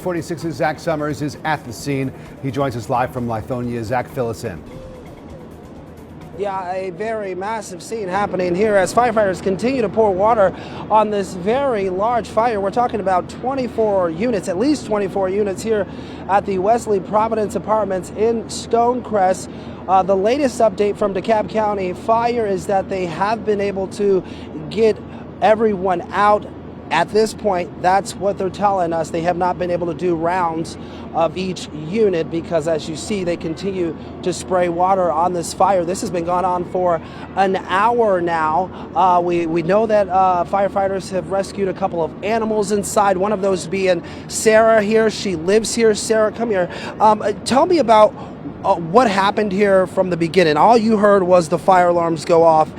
46's Zach Summers is at the scene. He joins us live from Lithonia. Zach, fill us in. Yeah, a very massive scene happening here as firefighters continue to pour water on this very large fire. We're talking about 24 units, at least 24 units here at the Wesley Providence Apartments in Stonecrest. The latest update from DeKalb County Fire is that they have been able to get everyone out. At this point, that's what they're telling us. They have not been able to do rounds of each unit because, as you see, they continue to spray water on this fire. This has been going on for an hour now. We know that firefighters have rescued a couple of animals inside, one of those being Sarah here. She lives here. Sarah, come here. Tell me about what happened here from the beginning. All you heard was the fire alarms go off,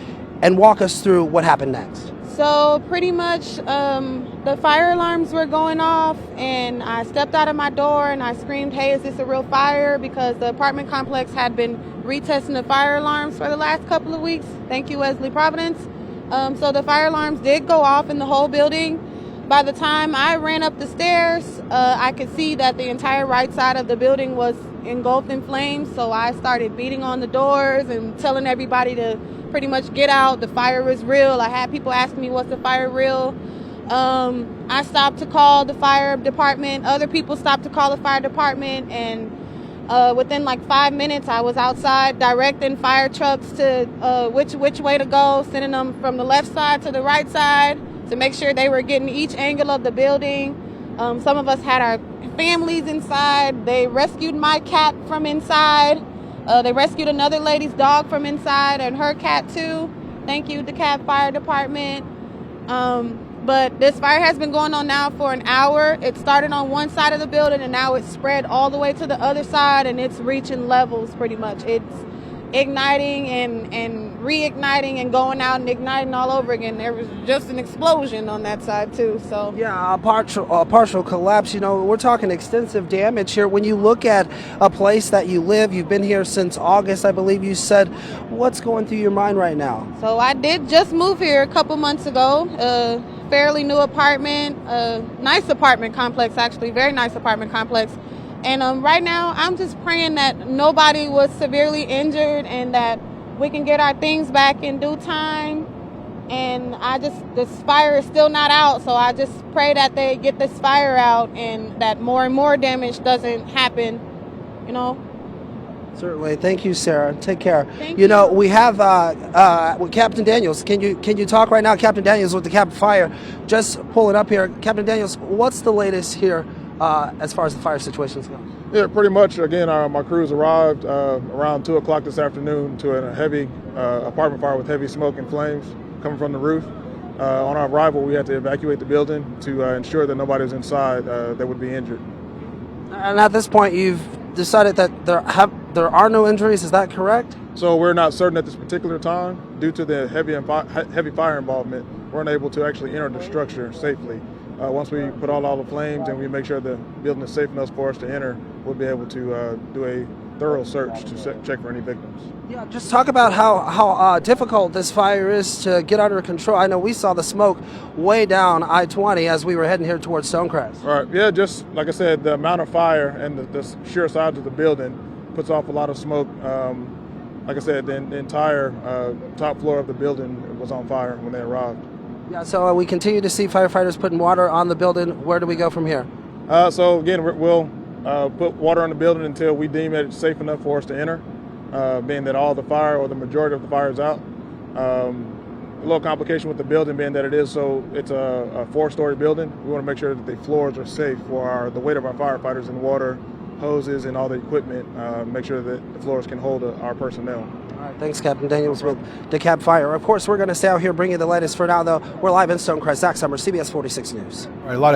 and walk us through what happened next. So pretty much the fire alarms were going off and I stepped out of my door and I screamed, "Hey, is this a real fire?" Because the apartment complex had been retesting the fire alarms for the last couple of weeks. Thank you, Wesley Providence. So the fire alarms did go off in the whole building. By the time I ran up the stairs, I could see that the entire right side of the building was engulfed in flames. So I started beating on the doors and telling everybody to pretty much get out. The fire is real. I had people ask me, "What's the fire real?" I stopped to call the fire department. Other people stopped to call the fire department, and within like 5 minutes, I was outside directing fire trucks to which way to go, sending them from the left side to the right side to make sure they were getting each angle of the building. Some of us had our families inside. They rescued my cat from inside. They rescued another lady's dog from inside and her cat too. Thank you, DeKalb Fire Department. But this fire has been going on now for an hour. It started on one side of the building and now it's spread all the way to the other side and it's reaching levels pretty much. It's igniting and reigniting and going out and igniting all over again. There was just an explosion on that side too. So yeah, a partial collapse. You know, we're talking extensive damage here. When you look at a place that you live, you've been here since August, I believe you said. What's going through your mind right now? So I did just move here a couple months ago. Fairly new apartment, nice apartment complex, actually, very nice apartment complex. And right now, I'm just praying that nobody was severely injured and that we can get our things back in due time. And this fire is still not out, so I just pray that they get this fire out and that more and more damage doesn't happen, you know. Certainly. Thank you, Sarah. Take care. Thank you know, we have Captain Daniels. Can you talk right now? Captain Daniels with the DeKalb Fire. Just pulling up here. Captain Daniels, what's the latest here as far as the fire situations go? Yeah, pretty much. Again, my crews arrived around 2 o'clock this afternoon to a heavy apartment fire with heavy smoke and flames coming from the roof. On our arrival, we had to evacuate the building to ensure that nobody was inside that would be injured. And at this point, you've decided that there are no injuries. Is that correct? So we're not certain at this particular time. Due to the heavy fire involvement, we're unable to actually enter the structure safely. Once we put all the flames and we make sure the building is safe enough for us to enter, we'll be able to do a thorough search to check for any victims. Yeah, just talk about how difficult this fire is to get under control. I know we saw the smoke way down I-20 as we were heading here towards Stonecrest. All right, yeah, just like I said, the amount of fire and the sheer size of the building puts off a lot of smoke. Like I said, the entire top floor of the building was on fire when they arrived. Yeah, so we continue to see firefighters putting water on the building. Where do we go from here? So again, we'll put water on the building until we deem it safe enough for us to enter, being that all the fire or the majority of the fire is out. A little complication with the building being that it's a 4-story building. We want to make sure that the floors are safe for the weight of our firefighters and water, hoses, and all the equipment. Make sure that the floors can hold our personnel. All right, thanks, Captain Daniels with DeKalb Fire. Of course, we're going to stay out here bringing you the latest. For now, though, we're live in Stonecrest. Zach Summers, CBS 46 News. All right, a lot of